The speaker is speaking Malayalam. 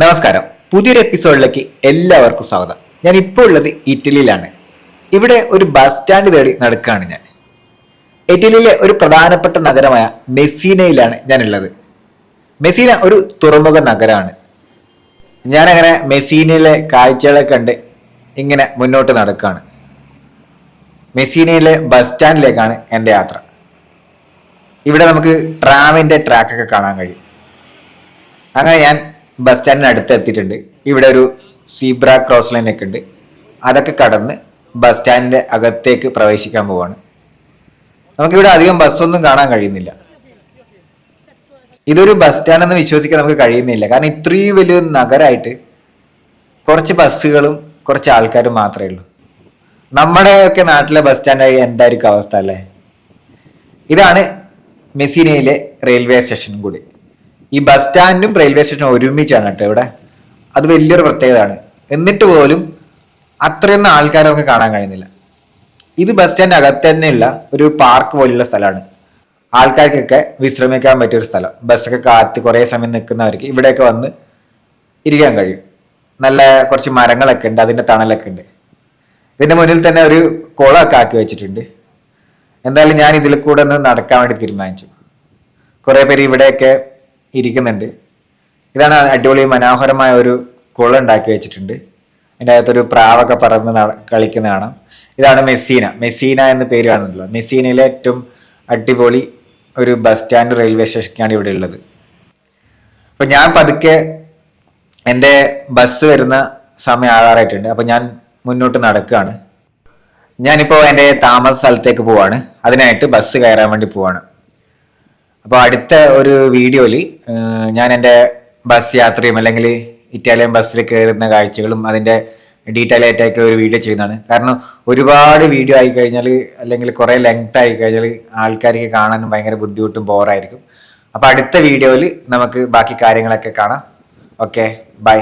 നമസ്കാരം. പുതിയൊരു എപ്പിസോഡിലേക്ക് എല്ലാവർക്കും സ്വാഗതം. ഞാൻ ഇപ്പോൾ ഉള്ളത് ഇറ്റലിയിലാണ്. ഇവിടെ ഒരു ബസ് സ്റ്റാൻഡ് തേടി നടക്കുകയാണ് ഞാൻ. ഇറ്റലിയിലെ ഒരു പ്രധാനപ്പെട്ട നഗരമായ മെസ്സീനയിലാണ് ഞാനുള്ളത്. മെസ്സീന ഒരു തുറമുഖ നഗരമാണ്. ഞാനങ്ങനെ മെസ്സീനയിലെ കാഴ്ചകളെ കണ്ട് ഇങ്ങനെ മുന്നോട്ട് നടക്കുകയാണ്. മെസ്സീനയിലെ ബസ് സ്റ്റാൻഡിലേക്കാണ് എൻ്റെ യാത്ര. ഇവിടെ നമുക്ക് ട്രാമിൻ്റെ ട്രാക്കൊക്കെ കാണാൻ കഴിയും. അങ്ങനെ ഞാൻ ബസ് സ്റ്റാൻഡിന് അടുത്ത് എത്തിയിട്ടുണ്ട്. ഇവിടെ ഒരു സീബ്ര ക്രോസ് ലൈൻ ഒക്കെ ഉണ്ട്. അതൊക്കെ കടന്ന് ബസ് സ്റ്റാൻഡിന്റെ അകത്തേക്ക് പ്രവേശിക്കാൻ പോവാണ്. നമുക്കിവിടെ അധികം ബസ്സൊന്നും കാണാൻ കഴിയുന്നില്ല. ഇതൊരു ബസ് സ്റ്റാൻഡ് എന്ന് വിശ്വസിക്കാൻ നമുക്ക് കഴിയുന്നില്ല. കാരണം ഇത്രയും വലിയൊരു നഗരമായിട്ട് കുറച്ച് ബസ്സുകളും കുറച്ച് ആൾക്കാരും മാത്രമേ ഉള്ളൂ. നമ്മുടെയൊക്കെ നാട്ടിലെ ബസ് സ്റ്റാൻഡായി എന്തായിരിക്കും അവസ്ഥ അല്ലേ? ഇതാണ് മെസ്സീനയിലെ റെയിൽവേ സ്റ്റേഷനും കൂടി. ഈ ബസ് സ്റ്റാൻഡും റെയിൽവേ സ്റ്റേഷനും ഒരുമിച്ചാണ് കേട്ടോ ഇവിടെ. അത് വലിയൊരു പ്രത്യേകതയാണ്. എന്നിട്ട് പോലും അത്രയൊന്നും ആൾക്കാരെ നമുക്ക് കാണാൻ കഴിയുന്നില്ല. ഇത് ബസ് സ്റ്റാൻഡ് അകത്ത് തന്നെയുള്ള ഒരു പാർക്ക് പോലുള്ള സ്ഥലമാണ്. ആൾക്കാർക്കൊക്കെ വിശ്രമിക്കാൻ പറ്റിയൊരു സ്ഥലം. ബസ്സൊക്കെ കാത്ത് കുറേ സമയം നിൽക്കുന്നവർക്ക് ഇവിടെയൊക്കെ വന്ന് ഇരിക്കാൻ കഴിയും. നല്ല കുറച്ച് മരങ്ങളൊക്കെ ഉണ്ട്, അതിൻ്റെ തണലൊക്കെ ഉണ്ട്. ഇതിൻ്റെ മുന്നിൽ തന്നെ ഒരു കുളമൊക്കെ ആക്കി വെച്ചിട്ടുണ്ട്. എന്തായാലും ഞാൻ ഇതിൽ കൂടെ ഒന്ന് നടക്കാൻ വേണ്ടി തീരുമാനിച്ചു. കുറേ പേര് ഇവിടെയൊക്കെ ഇരിക്കുന്നുണ്ട്. ഇതാണ് അടിപൊളി മനോഹരമായ ഒരു കുളം ഉണ്ടാക്കി വെച്ചിട്ടുണ്ട്. അതിൻ്റെ അകത്തൊരു പ്രാവൊക്കെ പറന്ന് കളിക്കുന്ന കാണാം. ഇതാണ് മെസ്സീന എന്ന പേര് കാണുന്നുണ്ടല്ലോ. മെസ്സീനയിലെ ഏറ്റവും അടിപൊളി ഒരു ബസ് സ്റ്റാൻഡ് റെയിൽവേ സ്റ്റേഷനാണ് ഇവിടെ ഉള്ളത്. അപ്പം ഞാൻ പതുക്കെ എൻ്റെ ബസ് വരുന്ന സമയം ആകാറായിട്ടുണ്ട്. അപ്പം ഞാൻ മുന്നോട്ട് നടക്കുകയാണ്. ഞാനിപ്പോൾ എൻ്റെ താമസ സ്ഥലത്തേക്ക് പോവാണ്. അതിനായിട്ട് ബസ് കയറാൻ വേണ്ടി പോവാണ്. അപ്പോൾ അടുത്ത ഒരു വീഡിയോയിൽ ഞാൻ എൻ്റെ ബസ് യാത്രയും അല്ലെങ്കിൽ ഇറ്റാലിയൻ ബസ്സിൽ കയറുന്ന കാഴ്ചകളും അതിൻ്റെ ഡീറ്റെയിൽ ആയിട്ടൊക്കെ ഒരു വീഡിയോ ചെയ്യുന്നതാണ്. കാരണം ഒരുപാട് വീഡിയോ ആയി കഴിഞ്ഞാൽ അല്ലെങ്കിൽ കുറേ ലെങ്ത് ആയി കഴിഞ്ഞാൽ ആൾക്കാർക്ക് കാണാൻ ഭയങ്കര ബുദ്ധിമുട്ടും ബോറായിരിക്കും. അപ്പോൾ അടുത്ത വീഡിയോയിൽ നമുക്ക് ബാക്കി കാര്യങ്ങളൊക്കെ കാണാം. Okay, by.